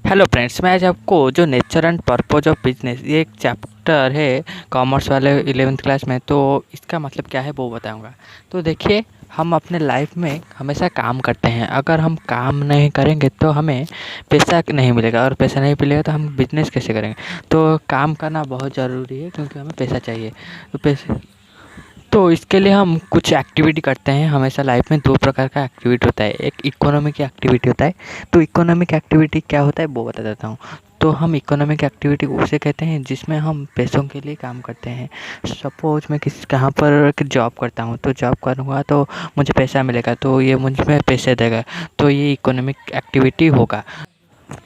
Hello friends, मैं आज आपको जो nature and purpose of business ये एक चैप्टर है कॉमर्स वाले 11th क्लास में, तो इसका मतलब क्या है वो बताऊंगा। तो देखिए, हम अपने लाइफ में हमेशा काम करते हैं। अगर हम काम नहीं करेंगे तो हमें पैसा नहीं मिलेगा, और पैसा नहीं मिलेगा तो हम बिजनेस कैसे करेंगे। तो काम करना बहुत ज़रूरी है क्योंकि हमें पैसा चाहिए। तो पैसे तो इसके लिए हम कुछ एक्टिविटी करते हैं। हमेशा लाइफ में दो प्रकार का एक्टिविटी होता है, एक इकोनॉमिक एक्टिविटी होता है। तो इकोनॉमिक एक्टिविटी क्या होता है वो बता देता हूँ। तो हम इकोनॉमिक एक्टिविटी उसे कहते हैं जिसमें हम पैसों के लिए काम करते हैं। सपोज मैं किसी कहाँ पर जॉब करता हूँ, तो जॉब करूँगा तो मुझे पैसा मिलेगा, तो ये मुझे पैसे देगा, तो ये इकोनॉमिक एक्टिविटी होगा।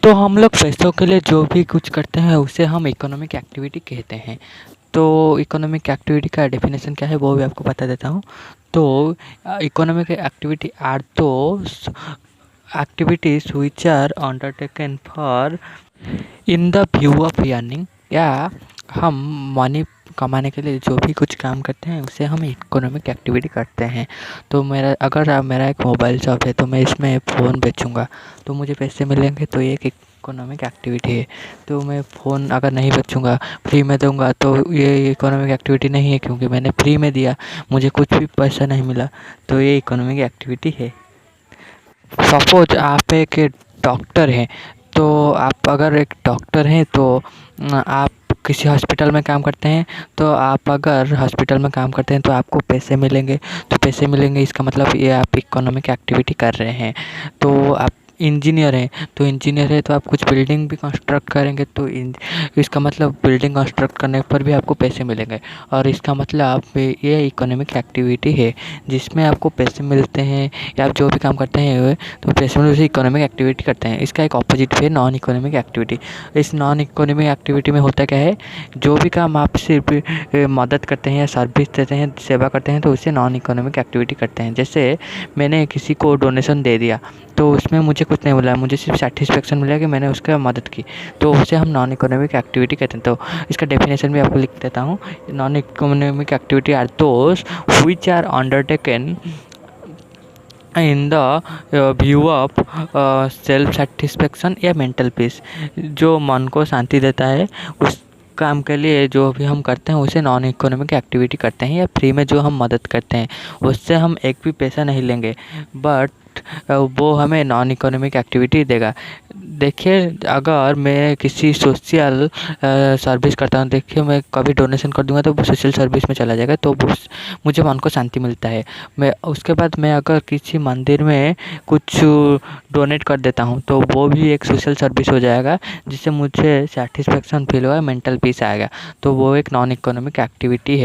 तो हम लोग पैसों के लिए जो भी कुछ करते हैं उसे हम इकोनॉमिक एक्टिविटी कहते हैं। तो इकोनॉमिक एक्टिविटी का डेफिनेशन क्या है वो भी आपको बता देता हूँ। तो economic activity are those activities which are undertaken for in the view of earning, या हम मनी कमाने के लिए जो भी कुछ काम करते हैं उसे हम इकोनॉमिक एक्टिविटी करते हैं। तो मेरा एक मोबाइल शॉप है, तो मैं इसमें फ़ोन बेचूंगा तो मुझे पैसे मिलेंगे, तो ये एक इकोनॉमिक एक्टिविटी है। तो मैं फ़ोन अगर नहीं बेचूंगा, फ्री में दूंगा, तो ये इकोनॉमिक एक्टिविटी नहीं है क्योंकि मैंने फ्री में दिया, मुझे कुछ भी पैसा नहीं मिला, तो ये इकोनॉमिक एक्टिविटी है। सपोज आप एक डॉक्टर हैं, तो आप अगर एक डॉक्टर हैं तो आप किसी हॉस्पिटल में काम करते हैं। तो आप अगर हॉस्पिटल में काम करते हैं तो आपको पैसे मिलेंगे, तो पैसे मिलेंगे इसका मतलब ये आप इकोनॉमिक एक्टिविटी कर रहे हैं। तो आप इंजीनियर हैं, तो इंजीनियर है तो आप कुछ बिल्डिंग भी कंस्ट्रक्ट करेंगे, तो इसका मतलब बिल्डिंग कंस्ट्रक्ट करने पर भी आपको पैसे मिलेंगे, और इसका मतलब ये इकोनॉमिक एक्टिविटी है जिसमें आपको पैसे मिलते हैं, या आप जो भी काम करते हैं तो पैसे में उसे इकोनॉमिक एक्टिविटी करते हैं। इसका एक ऑपोजिट है नॉन इकोनॉमिक एक्टिविटी। इस नॉन इकोनॉमिक एक्टिविटी में होता क्या है, जो भी काम आप सिर्फ मदद करते हैं या सर्विस देते हैं, सेवा करते हैं, तो उसे नॉन इकोनॉमिक एक्टिविटी करते हैं। जैसे मैंने किसी को डोनेशन दे दिया, तो उसमें मुझे कुछ नहीं मिला, मुझे सिर्फ सेटिस्फेक्शन मिला कि मैंने उसका मदद की, तो उसे हम नॉन इकोनॉमिक एक्टिविटी कहते हैं। तो इसका डेफिनेशन भी आपको लिख देता हूँ। Non economic activity are those which are undertaken in the view of self satisfaction या मेंटल पीस। जो मन को शांति देता है उस काम के लिए जो भी हम करते हैं उसे नॉन इकोनॉमिक एक्टिविटी करते हैं, या फ्री में जो हम मदद करते हैं उससे हम एक भी पैसा नहीं लेंगे, बट वो हमें नॉन इकोनॉमिक एक्टिविटी देगा। देखिए, अगर मैं किसी सोशल सर्विस करता हूँ, देखिए मैं कभी डोनेशन कर दूंगा तो वो सोशल सर्विस में चला जाएगा, तो मुझे मन को शांति मिलता है। मैं उसके बाद मैं अगर किसी मंदिर में कुछ डोनेट कर देता हूँ तो वो भी एक सोशल सर्विस हो जाएगा, जिससे मुझे सेटिस्फेक्शन फील होगा, मेंटल पीस आएगा, तो वो एक नॉन इकोनॉमिक एक्टिविटी है।